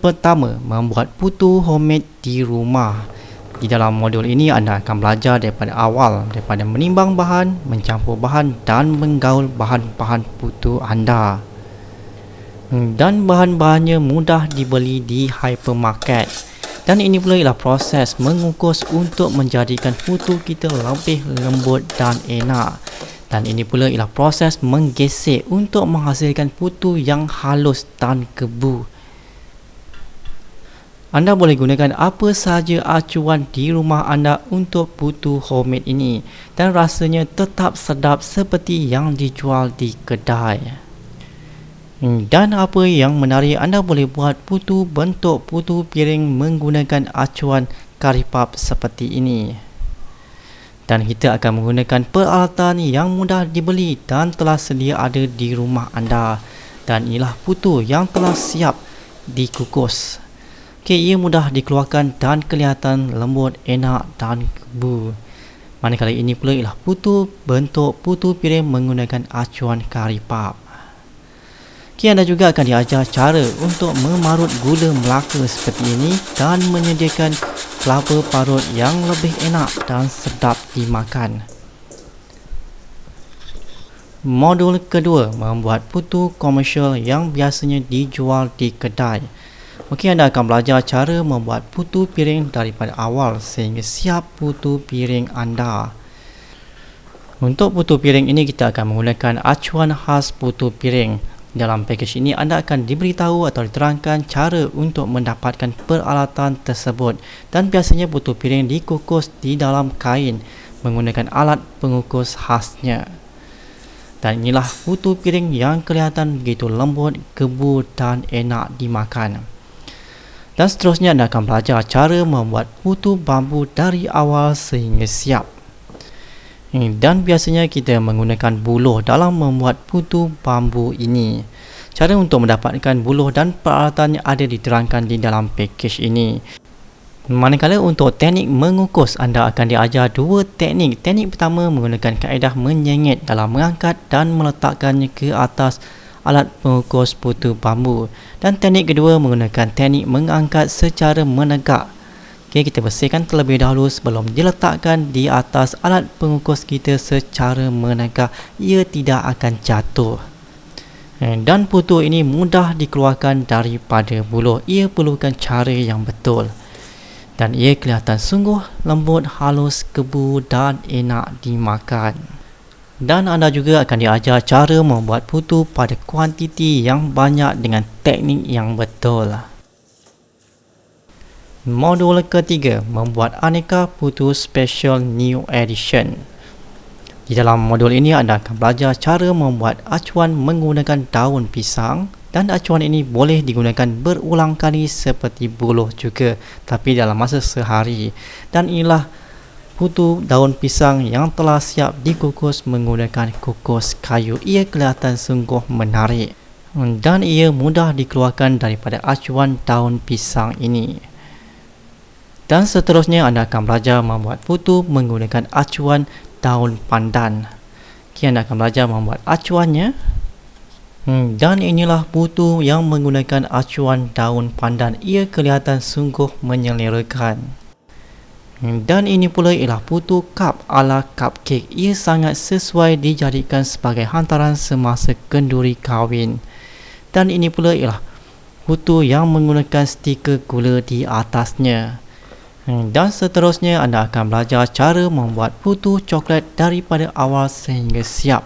pertama, membuat putu homemade di rumah. Di dalam modul ini anda akan belajar daripada awal, daripada menimbang bahan, mencampur bahan dan menggaul bahan-bahan putu anda. Dan bahan-bahannya mudah dibeli di hypermarket. Dan ini pula ialah proses mengukus untuk menjadikan putu kita lebih lembut dan enak. Dan ini pula ialah proses menggesek untuk menghasilkan putu yang halus dan kebu. Anda boleh gunakan apa sahaja acuan di rumah anda untuk putu homemade ini dan rasanya tetap sedap seperti yang dijual di kedai. Dan apa yang menarik, anda boleh buat putu bentuk putu piring menggunakan acuan karipap seperti ini. Dan kita akan menggunakan peralatan yang mudah dibeli dan telah sedia ada di rumah anda. Dan inilah putu yang telah siap dikukus. Ia mudah dikeluarkan dan kelihatan lembut, enak dan kebu. Manakala ini pula ialah putu bentuk putu piring menggunakan acuan karipap. Anda juga akan diajar cara untuk memarut gula Melaka seperti ini dan menyediakan kelapa parut yang lebih enak dan sedap dimakan. Modul kedua, membuat putu komersial yang biasanya dijual di kedai. Anda akan belajar cara membuat putu piring daripada awal sehingga siap putu piring anda. Untuk putu piring ini kita akan menggunakan acuan khas putu piring. Dalam pakej ini anda akan diberitahu atau diterangkan cara untuk mendapatkan peralatan tersebut. Dan biasanya putu piring dikukus di dalam kain menggunakan alat pengukus khasnya. Dan inilah putu piring yang kelihatan begitu lembut, kebu dan enak dimakan. Dan seterusnya anda akan belajar cara membuat putu bambu dari awal sehingga siap. Dan biasanya kita menggunakan buluh dalam membuat putu bambu ini. Cara untuk mendapatkan buluh dan peralatannya ada diterangkan di dalam pakej ini. Manakala untuk teknik mengukus, anda akan diajar dua teknik. Teknik pertama menggunakan kaedah menyengit dalam mengangkat dan meletakkannya ke atas alat pengukus putu bambu. Dan teknik kedua menggunakan teknik mengangkat secara menegak. Kita bersihkan terlebih dahulu sebelum diletakkan di atas alat pengukus kita secara menegak. Ia tidak akan jatuh. Dan putu ini mudah dikeluarkan daripada buluh. Ia perlukan cara yang betul. Dan ia kelihatan sungguh lembut, halus, kebu dan enak dimakan. Dan anda juga akan diajar cara membuat putu pada kuantiti yang banyak dengan teknik yang betul. Modul ketiga, membuat aneka putu special new edition. Di dalam modul ini anda akan belajar cara membuat acuan menggunakan daun pisang. Dan acuan ini boleh digunakan berulang kali seperti buluh juga, tapi dalam masa sehari. Dan inilah putu daun pisang yang telah siap dikukus menggunakan kukus kayu. Ia kelihatan sungguh menarik dan ia mudah dikeluarkan daripada acuan daun pisang ini. Dan seterusnya anda akan belajar membuat putu menggunakan acuan daun pandan. Anda akan belajar membuat acuannya. Dan inilah putu yang menggunakan acuan daun pandan. Ia kelihatan sungguh menyelerakan. Dan ini pula ialah putu cup ala cupcake. Ia sangat sesuai dijadikan sebagai hantaran semasa kenduri kahwin. Dan ini pula ialah putu yang menggunakan stiker gula di atasnya. Dan seterusnya anda akan belajar cara membuat putu coklat daripada awal sehingga siap.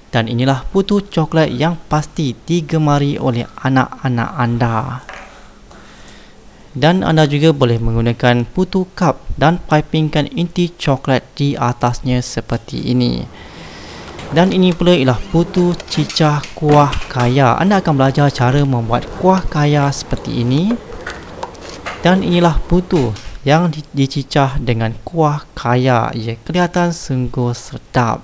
Dan inilah putu coklat yang pasti digemari oleh anak-anak anda. Dan anda juga boleh menggunakan putu cup dan pipingkan inti coklat di atasnya seperti ini. Dan ini pula ialah putu cicah kuah kaya. Anda akan belajar cara membuat kuah kaya seperti ini. Dan inilah putu yang dicicah dengan kuah kaya. Ia kelihatan sungguh sedap.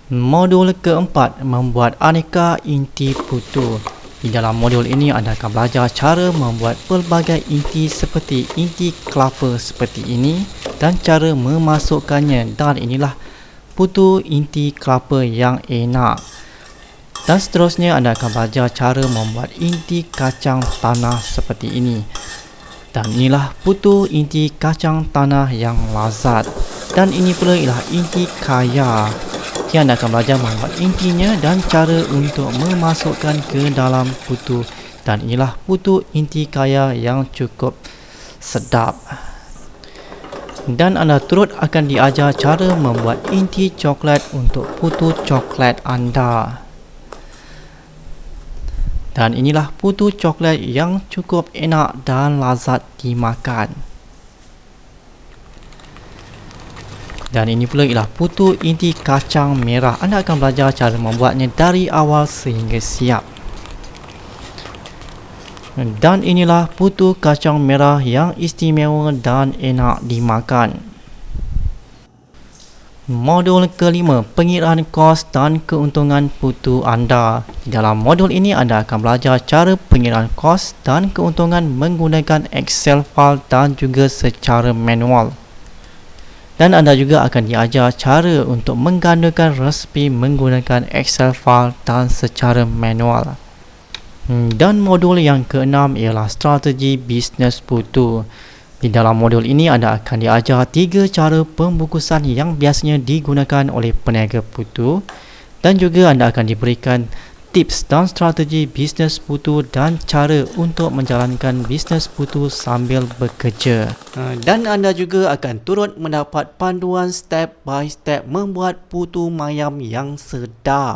Modul keempat, membuat aneka inti putu. Di dalam modul ini anda akan belajar cara membuat pelbagai inti seperti inti kelapa seperti ini dan cara memasukkannya. Dan inilah putu inti kelapa yang enak. Dan seterusnya anda akan belajar cara membuat inti kacang tanah seperti ini. Dan inilah putu inti kacang tanah yang lazat. Dan ini pula ialah inti kaya. Yang anda akan belajar membuat intinya dan cara untuk memasukkan ke dalam putu. Dan inilah putu inti kaya yang cukup sedap. Dan anda turut akan diajar cara membuat inti coklat untuk putu coklat anda. Dan inilah putu coklat yang cukup enak dan lazat dimakan. Dan ini pula ialah putu inti kacang merah. Anda akan belajar cara membuatnya dari awal sehingga siap. Dan inilah putu kacang merah yang istimewa dan enak dimakan. Modul kelima, pengiraan kos dan keuntungan putu anda. Di dalam modul ini anda akan belajar cara pengiraan kos dan keuntungan menggunakan Excel file dan juga secara manual. Dan anda juga akan diajar cara untuk menggandakan resepi menggunakan Excel file dan secara manual. Dan modul yang keenam ialah strategi bisnes putu. Di dalam modul ini anda akan diajar 3 cara pembungkusan yang biasanya digunakan oleh peniaga putu dan juga anda akan diberikan tips dan strategi bisnes putu dan cara untuk menjalankan bisnes putu sambil bekerja. Dan anda juga akan turut mendapat panduan step by step membuat putu mayam yang sedap.